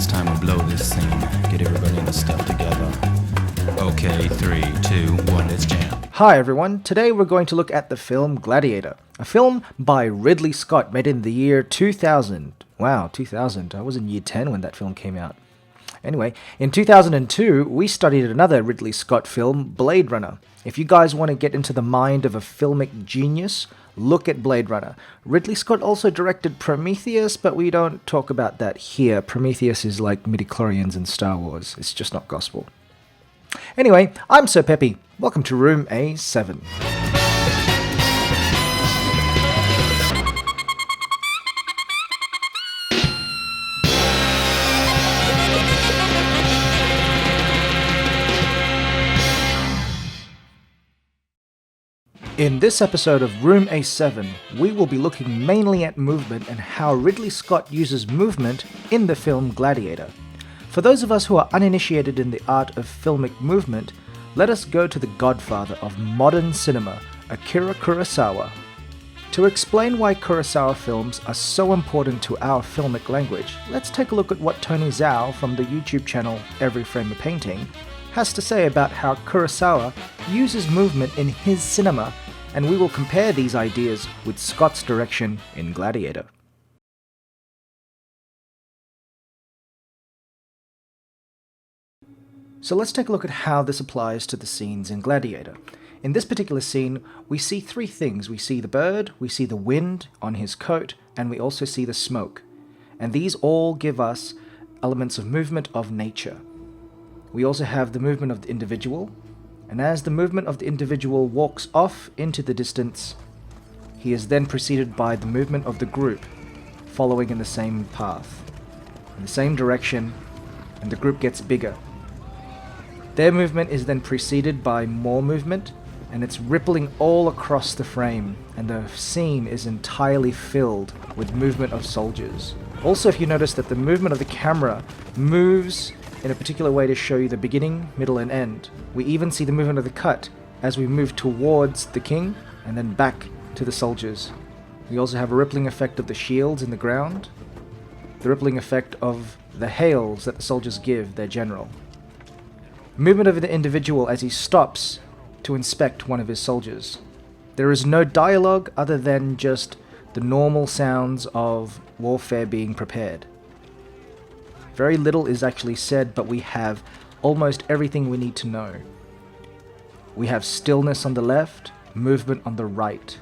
it's time to blow this scene. Get everybody in the stuff together. Okay, 3, 2, 1, let's jam. Hi everyone, today we're going to look at the film Gladiator, a film by Ridley Scott made in the year 2000. Wow, 2000, I was in year 10 when that film came out. Anyway, in 2002, we studied another Ridley Scott film, Blade Runner. If you guys want to get into the mind of a filmic genius, look at Blade Runner. Ridley Scott also directed Prometheus, but we don't talk about that here. Prometheus is like midichlorians in Star Wars. It's just not gospel. Anyway, I'm Sir Peppy. Welcome to Room A7. In this episode of Room A7, we will be looking mainly at movement and how Ridley Scott uses movement in the film Gladiator. For those of us who are uninitiated in the art of filmic movement, let us go to the godfather of modern cinema, Akira Kurosawa. To explain why Kurosawa films are so important to our filmic language, let's take a look at what Tony Zhao from the YouTube channel Every Frame a Painting has to say about how Kurosawa uses movement in his cinema, and we will compare these ideas with Scott's direction in Gladiator. So let's take a look at how this applies to the scenes in Gladiator. In this particular scene, we see three things. We see the bird, we see the wind on his coat, and we also see the smoke. And these all give us elements of movement of nature. We also have the movement of the individual, and as the movement of the individual walks off into the distance, he is then preceded by the movement of the group, following in the same path, in the same direction, and the group gets bigger. Their movement is then preceded by more movement, and it's rippling all across the frame, and the scene is entirely filled with movement of soldiers. Also, if you notice that the movement of the camera moves in a particular way to show you the beginning, middle, and end. We even see the movement of the cut as we move towards the king and then back to the soldiers. We also have a rippling effect of the shields in the ground, the rippling effect of the hails that the soldiers give their general. Movement of the individual as he stops to inspect one of his soldiers. There is no dialogue other than just the normal sounds of warfare being prepared. Very little is actually said, but we have almost everything we need to know. We have stillness on the left, movement on the right.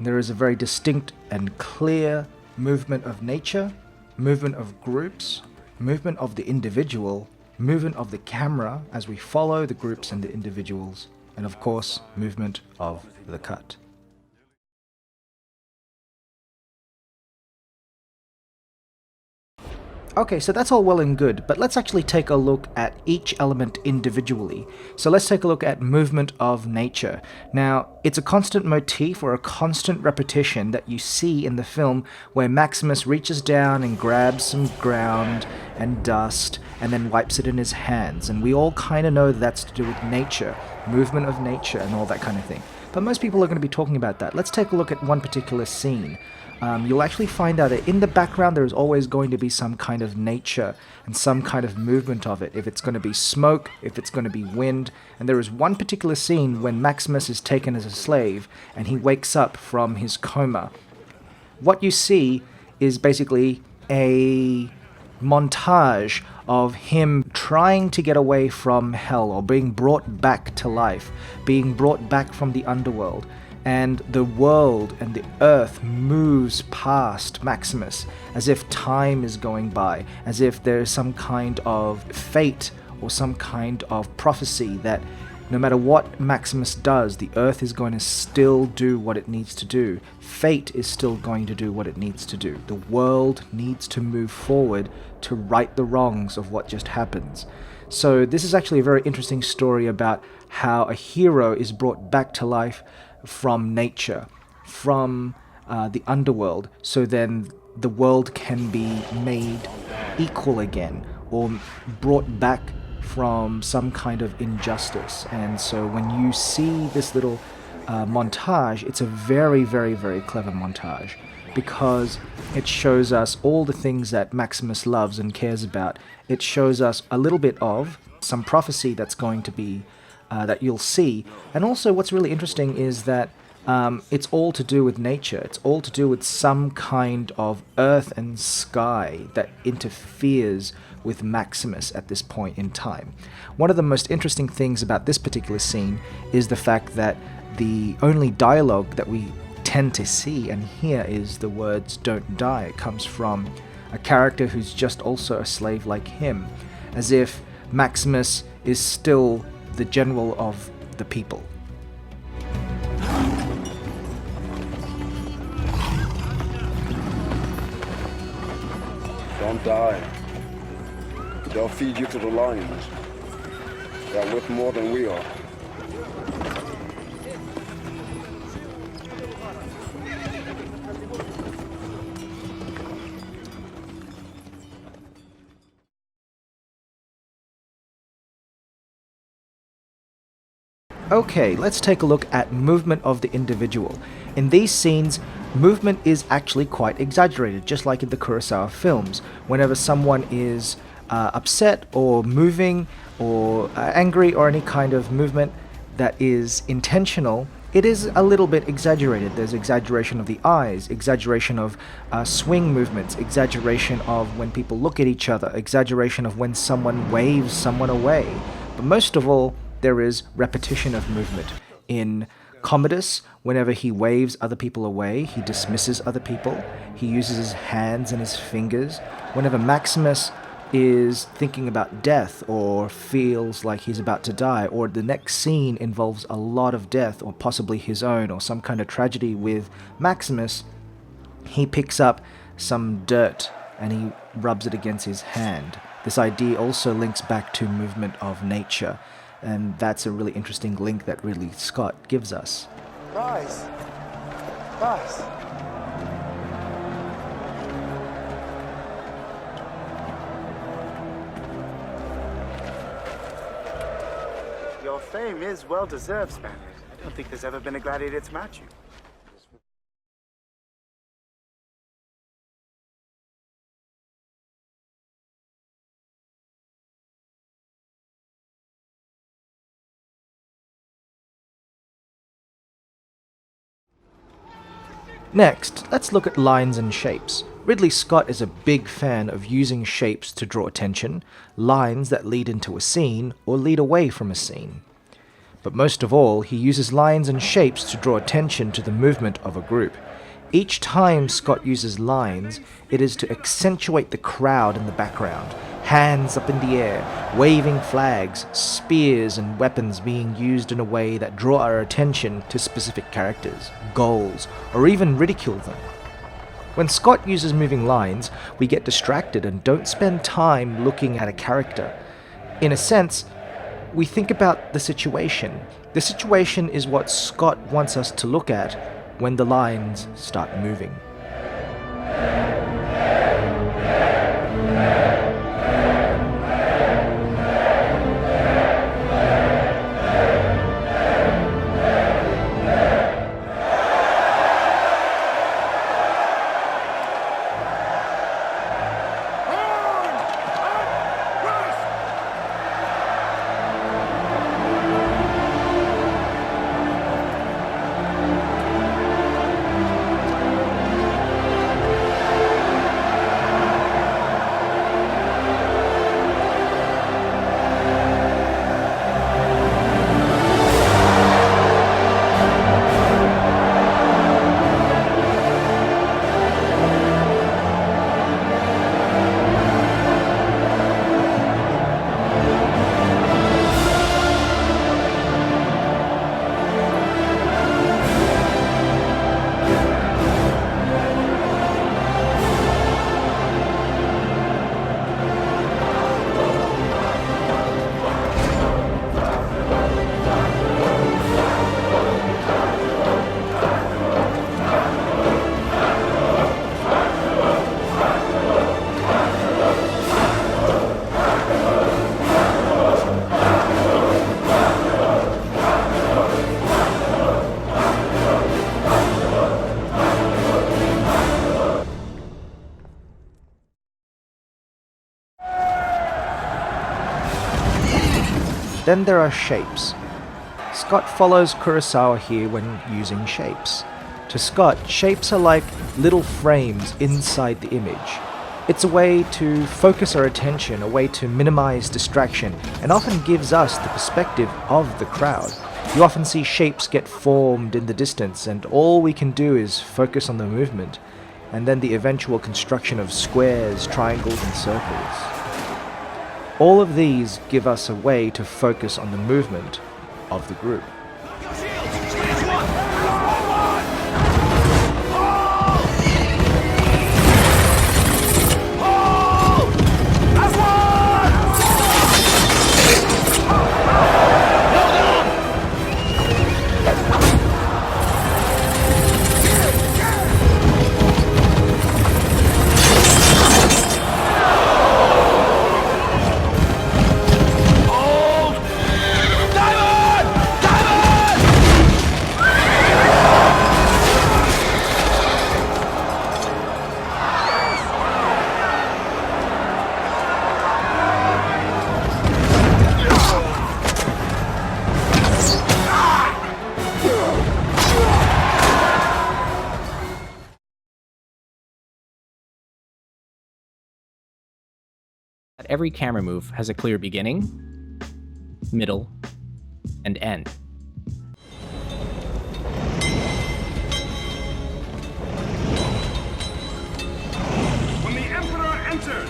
There is a very distinct and clear movement of nature, movement of groups, movement of the individual, movement of the camera as we follow the groups and the individuals, and of course, movement of the cut. Okay, so that's all well and good, but let's actually take a look at each element individually. So let's take a look at movement of nature. Now, it's a constant motif or a constant repetition that you see in the film where Maximus reaches down and grabs some ground and dust and then wipes it in his hands. And we all kind of know that's to do with nature, movement of nature and all that kind of thing. But most people are going to be talking about that. Let's take a look at one particular scene. You'll actually find out that in the background there is always going to be some kind of nature and some kind of movement of it. If it's going to be smoke, if it's going to be wind. And there is one particular scene when Maximus is taken as a slave and he wakes up from his coma. What you see is basically a montage of him trying to get away from hell or being brought back to life, being brought back from the underworld. And the world and the earth moves past Maximus as if time is going by, as if there's some kind of fate or some kind of prophecy that no matter what Maximus does, the earth is going to still do what it needs to do. Fate is still going to do what it needs to do. The world needs to move forward to right the wrongs of what just happens. So this is actually a very interesting story about how a hero is brought back to life from nature, from the underworld, so then the world can be made equal again or brought back from some kind of injustice. And so when you see this little montage, it's a very, very, very clever montage. because it shows us all the things that Maximus loves and cares about. It shows us a little bit of some prophecy that's going to be, that you'll see. And also what's really interesting is that it's all to do with nature. It's all to do with some kind of earth and sky that interferes with Maximus at this point in time. One of the most interesting things about this particular scene is the fact that the only dialogue that we tend to see and hear is the words "don't die." It comes from a character who's just also a slave like him, as if Maximus is still the general of the people. Don't die. They'll feed you to the lions. They're worth more than we are. Okay, let's take a look at movement of the individual. In these scenes, movement is actually quite exaggerated, just like in the Kurosawa films. Whenever someone is upset or moving or angry or any kind of movement that is intentional, it is a little bit exaggerated. There's exaggeration of the eyes, exaggeration of swing movements, exaggeration of when people look at each other, exaggeration of when someone waves someone away. But most of all, there is repetition of movement. In Commodus, whenever he waves other people away, he dismisses other people. He uses his hands and his fingers. Whenever Maximus is thinking about death or feels like he's about to die, or the next scene involves a lot of death or possibly his own or some kind of tragedy with Maximus, he picks up some dirt and he rubs it against his hand. This idea also links back to movement of nature. And that's a really interesting link that Ridley Scott gives us. Guys! Your fame is well-deserved, Spaniard. I don't think there's ever been a gladiator to match you. Next, let's look at lines and shapes. Ridley Scott is a big fan of using shapes to draw attention, lines that lead into a scene or lead away from a scene. But most of all, he uses lines and shapes to draw attention to the movement of a group. Each time Scott uses lines, it is to accentuate the crowd in the background, hands up in the air, waving flags, spears and weapons being used in a way that draw our attention to specific characters, goals, or even ridicule them. When Scott uses moving lines, we get distracted and don't spend time looking at a character. In a sense, we think about the situation. The situation is what Scott wants us to look at when the lines start moving. Then there are shapes. Scott follows Kurosawa here when using shapes. To Scott, shapes are like little frames inside the image. It's a way to focus our attention, a way to minimize distraction, and often gives us the perspective of the crowd. You often see shapes get formed in the distance, and all we can do is focus on the movement, and then the eventual construction of squares, triangles, and circles. All of these give us a way to focus on the movement of the group. Every camera move has a clear beginning, middle, and end. When the Emperor enters,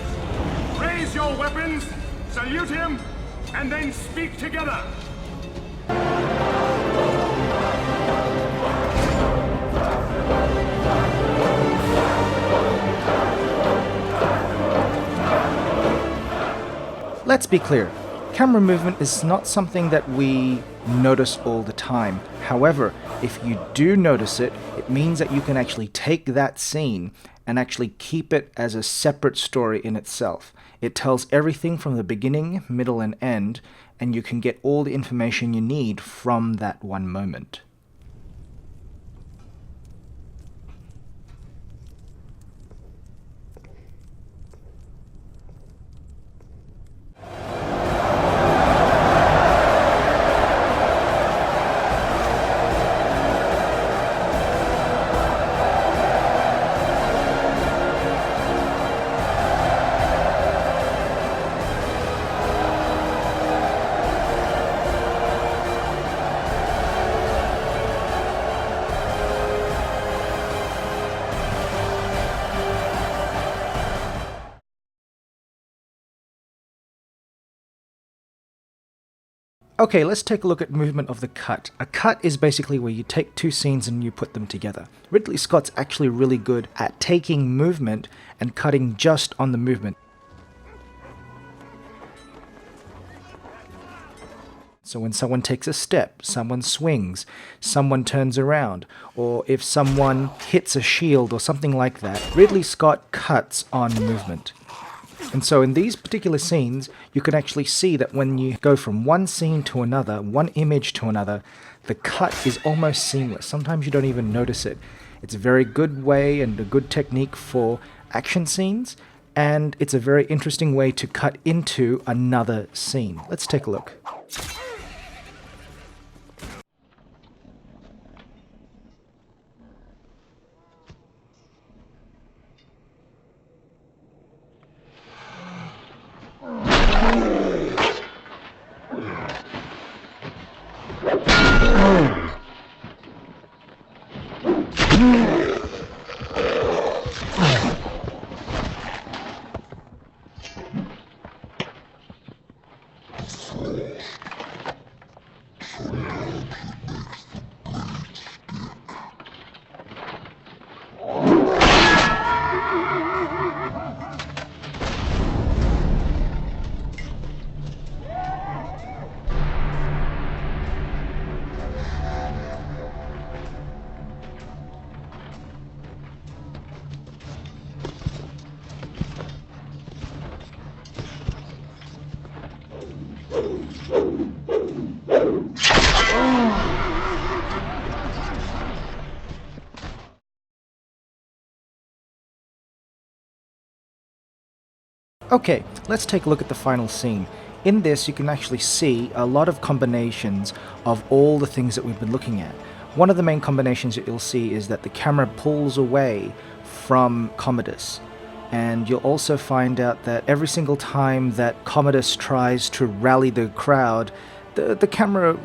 raise your weapons, salute him, and then speak together. Let's be clear, camera movement is not something that we notice all the time. However, if you do notice it, it means that you can actually take that scene and actually keep it as a separate story in itself. It tells everything from the beginning, middle, and end, and you can get all the information you need from that one moment. Okay, let's take a look at movement of the cut. A cut is basically where you take two scenes and you put them together. Ridley Scott's actually really good at taking movement and cutting just on the movement. So when someone takes a step, someone swings, someone turns around, or if someone hits a shield or something like that, Ridley Scott cuts on movement. And so in these particular scenes, you can actually see that when you go from one scene to another, one image to another, the cut is almost seamless. Sometimes you don't even notice it. It's a very good way and a good technique for action scenes, and it's a very interesting way to cut into another scene. Let's take a look. Okay, let's take a look at the final scene. in this you can actually see a lot of combinations of all the things that we've been looking at. One of the main combinations that you'll see is that the camera pulls away from Commodus, and you'll also find out that every single time that Commodus tries to rally the crowd, the camera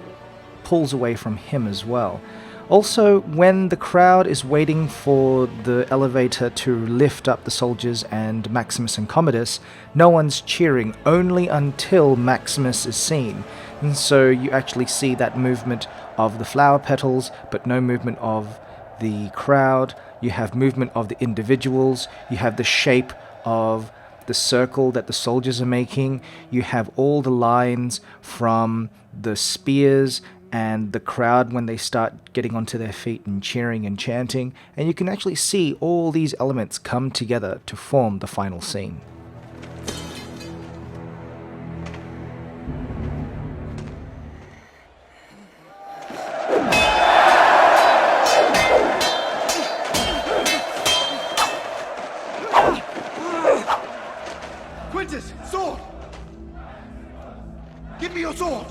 pulls away from him as well. Also, when the crowd is waiting for the elevator to lift up the soldiers and Maximus and Commodus, no one's cheering, only until Maximus is seen. And so you actually see that movement of the flower petals, but no movement of the crowd. You have movement of the individuals, you have the shape of the circle that the soldiers are making, you have all the lines from the spears and the crowd when they start getting onto their feet and cheering and chanting, and you can actually see all these elements come together to form the final scene. Quintus, sword! Give me your sword!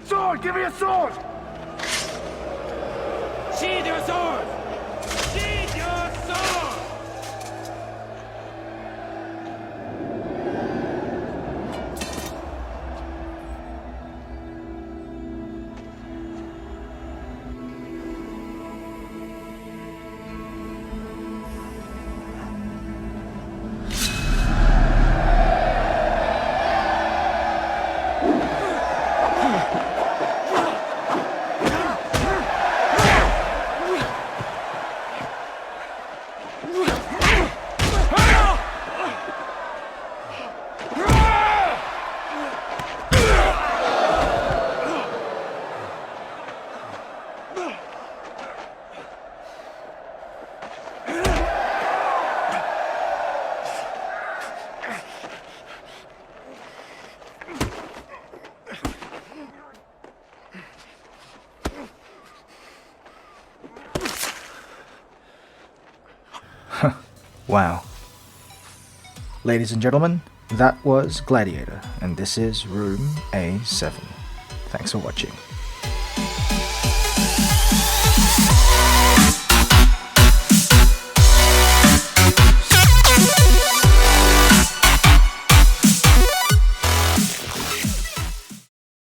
Sword! Give me a sword! Sheathe your sword! Sheathe your sword! Wow. Ladies and gentlemen, that was Gladiator, and this is Room A7. Thanks for watching.